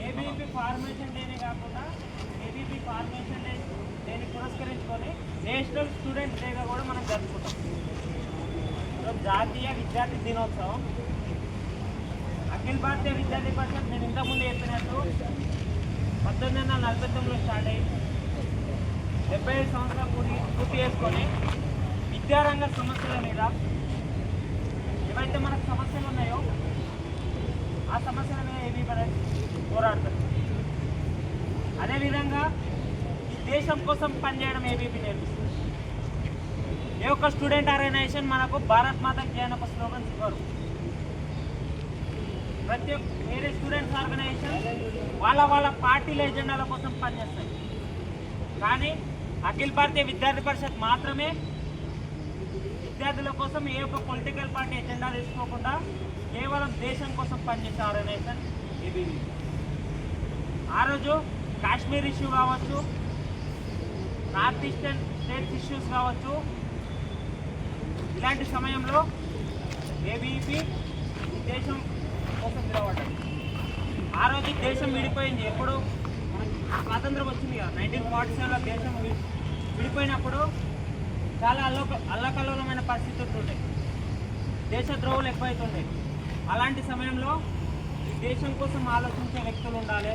ABP formation డేనే కాకుండా ABP formation డేని పురస్కరించుకొని నేషనల్ స్టూడెంట్స్ డేగా కూడా మనం జరుపుకుంటాం. జాతీయ విద్యార్థి దినోత్సవం. అఖిల భారతీయ విద్యార్థి పరిషత్ నేను ఇంతకుముందు చెప్పినట్టు 1949లో స్టార్ట్ అయ్యి 75 సంవత్సరాలు పూర్తి చేసుకొని విద్యారంగ సమస్యల మీద ఏవైతే మనకు సమస్యలు ఉన్నాయో ఆ సమస్యల మీద ఏబీపీ పోరాడతారు. అదేవిధంగా ఈ దేశం కోసం పనిచేయడం ఏబీపీ నేర్పిస్తుంది. ఏ ఒక్క స్టూడెంట్ ఆర్గనైజేషన్ మనకు భారత్ మాత కీ అనే ఒక స్లోగన్స్ ఇవ్వరు. ప్రతి ఒక్క వేరే స్టూడెంట్స్ ఆర్గనైజేషన్ వాళ్ళ పార్టీల ఎజెండాల కోసం పనిచేస్తాయి. కానీ అఖిల భారతీయ విద్యార్థి పరిషత్ మాత్రమే విద్యార్థుల కోసం ఏ ఒక్క పొలిటికల్ పార్టీ ఎజెండా తీసుకోకుండా కేవలం దేశం కోసం పనిచేసే ఆర్గనైజేషన్ ఏబీపీ. ఆ రోజు కాశ్మీర్ ఇష్యూ కావచ్చు, నార్త్ ఈస్టర్న్ స్టేట్స్ ఇష్యూస్ కావచ్చు, ఇలాంటి సమయంలో ఏబీపీ ఈ దేశం కోసం నిలబడ్డారు. ఆ రోజు దేశం విడిపోయింది. ఎప్పుడు మనకి స్వాతంత్రం వచ్చింది కదా, 1947లో దేశం విడిపోయినప్పుడు చాలా అల్లకల్లోలమైన పరిస్థితులు ఉంటాయి. దేశద్రోహులు ఎక్కువైతుండే. అలాంటి సమయంలో ఈ దేశం కోసం ఆలోచించే వ్యక్తులు ఉండాలి,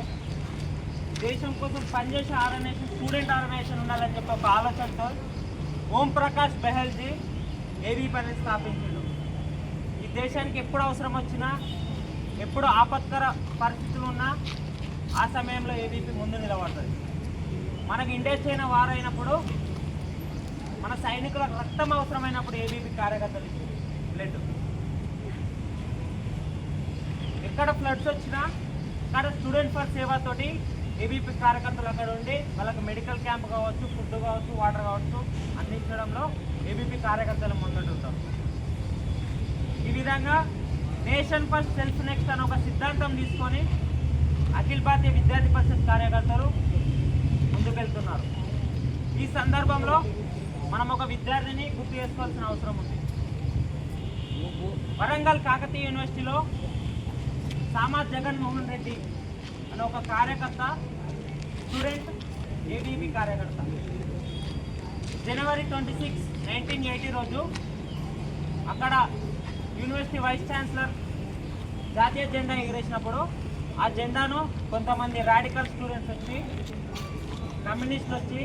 దేశం కోసం పనిచేసే ఆర్గనైజేషన్ స్టూడెంట్ ఆర్గనైజేషన్ ఉండాలని చెప్పి ఒక ఆలోచనతో ఓం ప్రకాష్ బెహల్జీ ఏబీపీ అనేది స్థాపించాడు. ఈ దేశానికి ఎప్పుడు అవసరం వచ్చినా, ఎప్పుడు ఆపత్కర పరిస్థితులు ఉన్నా ఆ సమయంలో ఏబీపీ ముందు నిలబడుతుంది. మనకు ఇండియా చైనా వార్ అయినప్పుడు, మన సైనికులకు రక్తం అవసరమైనప్పుడు ఏబీపీ కార్యకర్తలు బ్లడ్. ఎక్కడ ఫ్లడ్స్ వచ్చినా అక్కడ స్టూడెంట్ ఫర్ సేవతోటి ఏబీపీ కార్యకర్తలు అక్కడ ఉండి వాళ్ళకి మెడికల్ క్యాంప్ కావచ్చు, ఫుడ్ కావచ్చు, వాటర్ కావచ్చు అందించడంలో ఏబీపీ కార్యకర్తలు ముందుంటారు. ఈ విధంగా నేషన్ ఫస్ట్ సెల్ఫ్ నెక్స్ట్ అనే ఒక సిద్ధాంతం తీసుకొని అఖిల భారతీయ విద్యార్థి పరిషత్ కార్యకర్తలు ముందుకెళ్తున్నారు. ఈ సందర్భంలో మనం ఒక విద్యార్థిని గుర్తు చేసుకోవాల్సిన అవసరం ఉంది. వరంగల్ కాకతీయ యూనివర్సిటీలో సామాజ్ జగన్మోహన్ రెడ్డి అనే ఒక కార్యకర్త, స్టూడెంట్ ఏబీపీ కార్యకర్త, జనవరి 26, 1980 రోజు అక్కడ యూనివర్సిటీ వైస్ ఛాన్సలర్ జాతీయ జెండా ఎగిరేసినప్పుడు ఆ జెండాను కొంతమంది రాడికల్ స్టూడెంట్స్ వచ్చి, కమ్యూనిస్టులు వచ్చి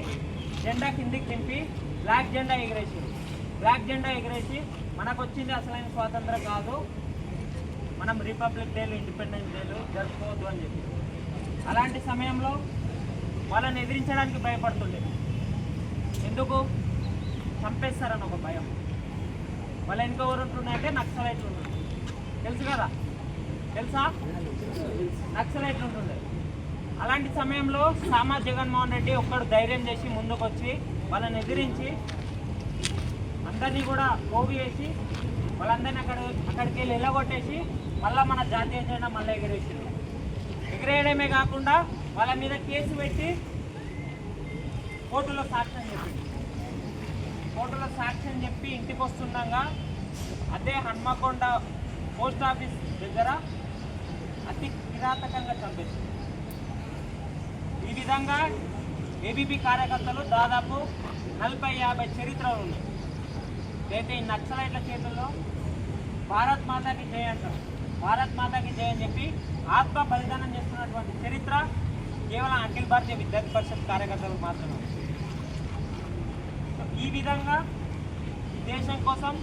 జెండా కిందికి దింపి బ్లాక్ జెండా ఎగిరేసారు. బ్లాక్ జెండా ఎగిరేసి మనకు వచ్చింది అసలైన స్వాతంత్రం కాదు, మనం రిపబ్లిక్ డేలు, ఇండిపెండెన్స్ డేలు జరుపుకోవద్దు అని చెప్పి. అలాంటి సమయంలో వాళ్ళని ఎదిరించడానికి భయపడుతుండే. ఎందుకు? చంపేస్తారని ఒక భయం. వాళ్ళ వెనుక ఎవరు ఉంటుండే నక్సలైట్లు ఉంటుండే. తెలుసు కదా, తెలుసా? నక్సలైట్లు ఉంటుండే. అలాంటి సమయంలో సామాజ్ జగన్మోహన్ రెడ్డి ఒక్కడు ధైర్యం చేసి ముందుకు వచ్చి వాళ్ళని ఎదిరించి అందరినీ కూడా కోవి వేసి వాళ్ళందరినీ అక్కడికి వెళ్ళి ఎల్లగొట్టేసి మళ్ళీ మన జాతీయ జెండా మళ్ళీ ఎగిరేసింది. ఎగిరేయడమే కాకుండా వాళ్ళ మీద కేసు పెట్టి కోర్టులో సాక్ష్యం చెప్పి ఇంటికి వస్తుండగా అదే హన్మకొండ పోస్ట్ ఆఫీస్ దగ్గర అతి కిరాతకంగా చంపేసింది. ఈ విధంగా ఏబీపీ కార్యకర్తలు దాదాపు 40-50 చరిత్రలు ఉన్నాయి. అయితే ఈ నక్సలైట్ల చేతుల్లో భారత్ మాతాకి జై అంటారు. భారత్ మాతాకి జై అని చెప్పి ఆత్మ బలిదానం చేస్తున్నటువంటి చరిత్ర కేవలం అఖిల భారతీయ విద్యార్థి పరిషత్ కార్యకర్తలకు మాత్రమే. ఈ విధంగా దేశం కోసం,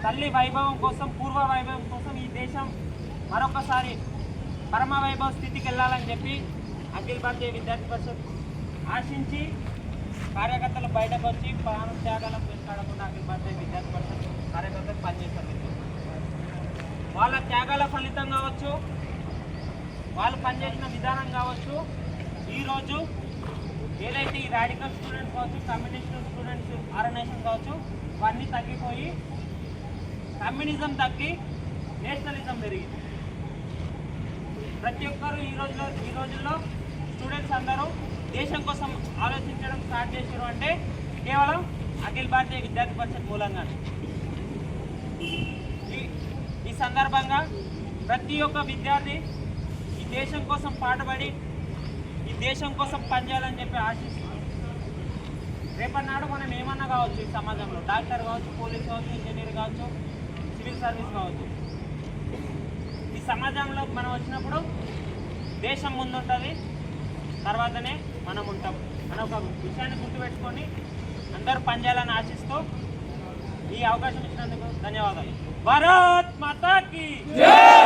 తల్లి వైభవం కోసం, పూర్వ వైభవం కోసం ఈ దేశం మరొకసారి పరమ వైభవ స్థితికి వెళ్ళాలని చెప్పి అఖిల భారతీయ విద్యార్థి పరిషత్ ఆశించి కార్యకర్తలు బయటకు వచ్చి ప్రాణ త్యాగాలను వెంటాడకుండా అఖిల భారతీయ విద్యార్థి పరిషత్ కార్యకర్తలు పనిచేస్తారు. వాళ్ళ త్యాగాల ఫలితం కావచ్చు, వాళ్ళు పనిచేసిన విధానం కావచ్చు, ఈరోజు ఏదైతే ఈ రాడికల్ స్టూడెంట్స్ కావచ్చు, కమ్యూనిస్ట్ స్టూడెంట్స్ ఆర్గనైజేషన్ కావచ్చు, ఇవన్నీ తగ్గిపోయి కమ్యూనిజం తగ్గి నేషనలిజం పెరిగింది. ప్రతి ఒక్కరు ఈ రోజుల్లో స్టూడెంట్స్ అందరూ దేశం కోసం ఆలోచించడం స్టార్ట్ చేశారు అంటే కేవలం అఖిల భారతీయ విద్యార్థి పరిషత్ మూలంగానే. ఈ సందర్భంగా ప్రతి ఒక్క విద్యార్థి ఈ దేశం కోసం పాటుపడి ఈ దేశం కోసం పనిచేయాలని చెప్పి ఆశిస్తున్నాం. రేపటి నాడు మనం ఏమన్నా కావచ్చు, ఈ సమాజంలో డాక్టర్ కావచ్చు, పోలీస్ కావచ్చు, ఇంజనీర్ కావచ్చు, సివిల్ సర్వీస్ కావచ్చు. ఈ సమాజంలో మనం వచ్చినప్పుడు దేశం ముందుంటుంది, తర్వాతనే మనం ఉంటాం అనే ఒక విషయాన్ని గుర్తుపెట్టుకొని అందరూ పనిచేయాలని ఆశిస్తూ ఈ అవకాశం ఇచ్చినందుకు ధన్యవాదాలు. భారత్ మాతాకి జై.